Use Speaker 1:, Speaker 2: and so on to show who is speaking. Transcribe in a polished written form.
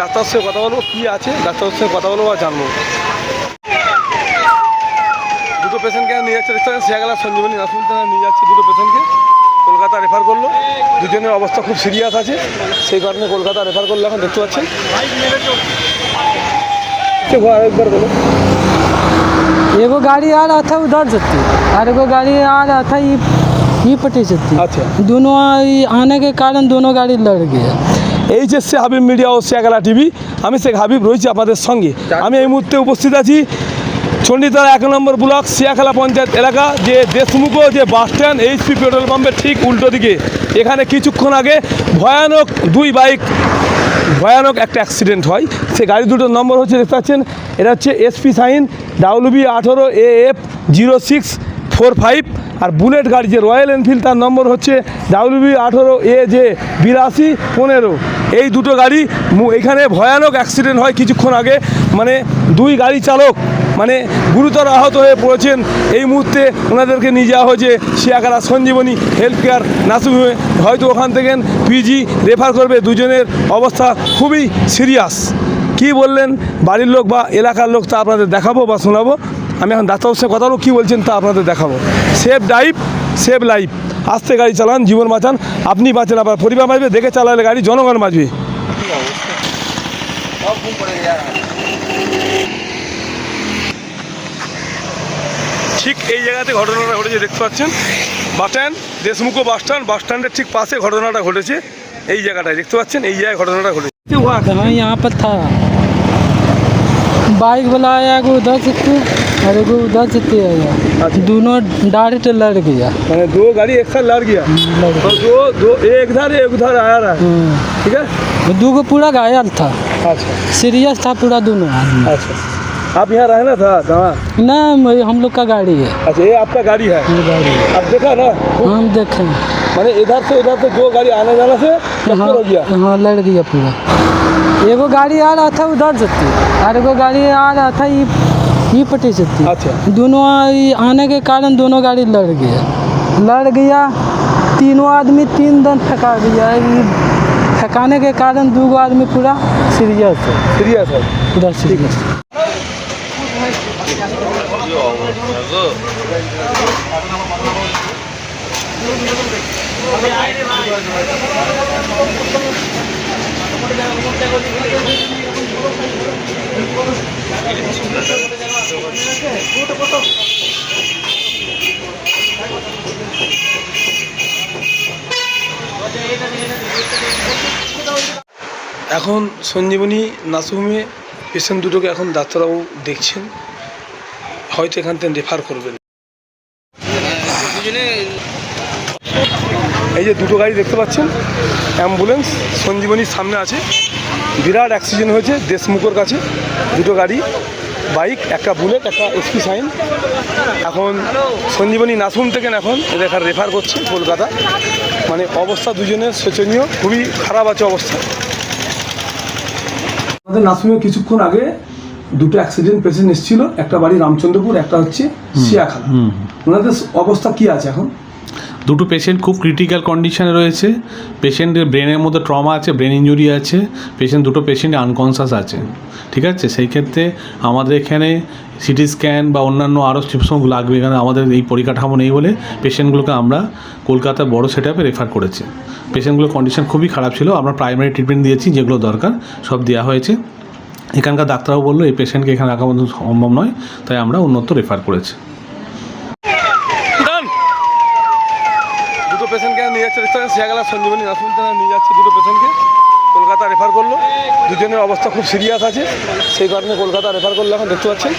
Speaker 1: Doctor সঙ্গে কথা বলবো, কী আছে ডাক্তারের সঙ্গে কথা বলবো আর জানবো। দুটো পেশেন্টকে নিয়ে যাচ্ছে শিয়াখালা সঞ্জীবনী নার্সিং হোমে নিয়ে যাচ্ছে, দুটো পেশেন্টকে কলকাতা রেফার করলো। দুজনের অবস্থা খুব সিরিয়াস আছে, সেই কারণে কলকাতা রেফার করলো। এখন দেখতে পাচ্ছেন একবার বলো।
Speaker 2: एगो गाड़ी आ रहा था उधर से और एगो गाड़ी आ रहा था ये पट्टी से।
Speaker 1: अच्छा,
Speaker 2: दोनों आने के कारण दोनों गाड़ी लड़ गया।
Speaker 1: এইচএসসি হাবিব মিডিয়া ও শিয়াখালা টিভি, আমি শেখ হাবিব রয়েছি আপনাদের সঙ্গে। আমি এই মুহূর্তে উপস্থিত আছি চণ্ডীতলা 1 নম্বর ব্লক শিয়াখালা পঞ্চায়েত এলাকা, যে দেশমুখ যে বাস স্ট্যান্ড এইচপি পেট্রোল পাম্পের ঠিক উল্টো দিকে। এখানে কিছুক্ষণ আগে ভয়ানক একটা অ্যাক্সিডেন্ট হয়। সে গাড়ি দুটোর নম্বর হচ্ছে দেখতে পাচ্ছেন, এটা হচ্ছে এসপি সাইন WB18AF0645, আর বুলেট গাড়ি যে রয়্যাল এনফিল্ড তার নম্বর হচ্ছে WB18AJ8215। এই দুটো গাড়ি এখানে ভয়ানক অ্যাক্সিডেন্ট হয় কিছুক্ষণ আগে। মানে দুই গাড়ি চালক মানে গুরুতর আহত হয়ে পড়েছেন। এই মুহূর্তে ওনাদেরকে নিয়ে যাওয়া হয়েছে Shiakhala Sanjeevani health care nursing হোমে। হয়তো ওখান থেকে পিজি রেফার করবে। দুজনের অবস্থা খুবই সিরিয়াস। কি বললেন বাড়ির লোক বা এলাকার লোক তা আপনাদের দেখাবো বা শোনাবো। আমি এখন ডাক্তারের সাথে কথা বলবো, কী বলছেন তা আপনাদের দেখাবো। Safe drive, save life. আস্তে গাড়ি চালান, জীবন বাঁচান। আপনি বাঁচেন, আবার পরিবার বাঁচবে। দেখে চালালে গাড়ি জনগণ বাঁচবে। ঠিক এই জায়গাতে ঘটনাটা ঘটেছে, দেখতে পাচ্ছেন বাস স্ট্যান্ড, দেশমুখ বাস স্ট্যান্ডের ঠিক পাশে ঘটনাটা ঘটেছে। এই জায়গাটায় দেখতে পাচ্ছেন, এই জায়গায় ঘটনাটা ঘটেছে।
Speaker 2: हाँ, यहाँ पर था बाइक वाला आया, एगो उधर से और एगो उधर से आया। दोनों डायरेक्ट लड़ गया।
Speaker 1: मैंने दो गाड़ी एक साथ लड़ गया और दो एक उधर आया रहा है। ठीक है,
Speaker 2: दो को पूरा घायल था।
Speaker 1: अच्छा,
Speaker 2: सीरियस था पूरा दोनों आदमी।
Speaker 1: अच्छा, आप यहाँ रहना था कहाँ?
Speaker 2: ना, हम लोग का गाड़ी है।
Speaker 1: अच्छा, ये आपका गाड़ी है?
Speaker 2: गाड़ी है।
Speaker 1: आप देखा ना?
Speaker 2: हम देखे,
Speaker 1: मैंने इधर से उधर से दो गाड़ी आने जाने से टक्कर हो गया।
Speaker 2: हाँ, लड़ गया पूरा। एगो गाड़ी आ रहा था उधर से और एगो गाड़ी आ रहा था ये पट्टी से।
Speaker 1: अच्छा,
Speaker 2: दोनों आने के कारण दोनों गाड़ी लड़ गया। तीनों आदमी 3 दिन थका गया। थकाने के कारण 2 आदमी पूरा सीरियस है पूरा सीरियस।
Speaker 1: এখন সঞ্জীবনী নার্সিং হোমে পেশেন্ট দুটোকে এখন ডাক্তারবাবু দেখছেন, হয়তো এখান থেকে রেফার করবেন। এই যে দুটো গাড়ি দেখতে পাচ্ছেন, অ্যাম্বুলেন্স সঞ্জীবনীর সামনে আছে। বিরাট অ্যাক্সিডেন্ট হয়েছে দেশমুখের কাছে। দুটো গাড়ি, বাইক, একটা বুলেট, একটা এসপি সাইন। এখন সঞ্জীবনী নার্সিং হোম থেকে এখন এদের রেফার করছে কলকাতা। মানে অবস্থা দুজনের শোচনীয়, খুবই খারাপ আছে অবস্থা। আমাদের নার্সিংহোমে কিছুক্ষণ আগে দুটো অ্যাক্সিডেন্ট পেশেন্ট এসেছিল, একটা বাড়ি রামচন্দ্রপুর, একটা হচ্ছে শিয়াখালা। ওনাদের অবস্থা কি আছে এখন?
Speaker 3: দুটো পেশেন্ট খুব ক্রিটিক্যাল কন্ডিশনে রয়েছে। পেশেন্টের ব্রেনের মধ্যে ট্রমা আছে, ব্রেন ইঞ্জুরি আছে। দুটো পেশেন্ট আনকনসাস আছে। ঠিক আছে, সেই ক্ষেত্রে আমাদের এখানে সিটি স্ক্যান বা অন্যান্য আরও চিকিৎসাগুলো লাগবে। এখানে আমাদের এই পরিকাঠামো নেই বলে পেশেন্টগুলোকে আমরা কলকাতা বড় সেটআপে রেফার করেছি। পেশেন্টগুলোর কন্ডিশন খুবই খারাপ ছিল। আমরা প্রাইমারি ট্রিটমেন্ট দিয়েছি, যেগুলো দরকার সব দেওয়া হয়েছে। এখানকার ডাক্তারবাবু বললো এই পেশেন্টকে এখানে রাখা মতো সম্ভব নয়, তাই আমরা অন্যত্র রেফার করেছি।
Speaker 1: দুটো পেশেন্টকে নিয়ে যাচ্ছে শিয়াখালা সঞ্জীবনী নার্সিং হোমে নিয়ে যাচ্ছে, দুটো পেশেন্টকে কলকাতা রেফার করলো। দুজনের অবস্থা খুব সিরিয়াস আছে, সেই কারণে কলকাতা রেফার করলো। এখন দেখতে পাচ্ছেন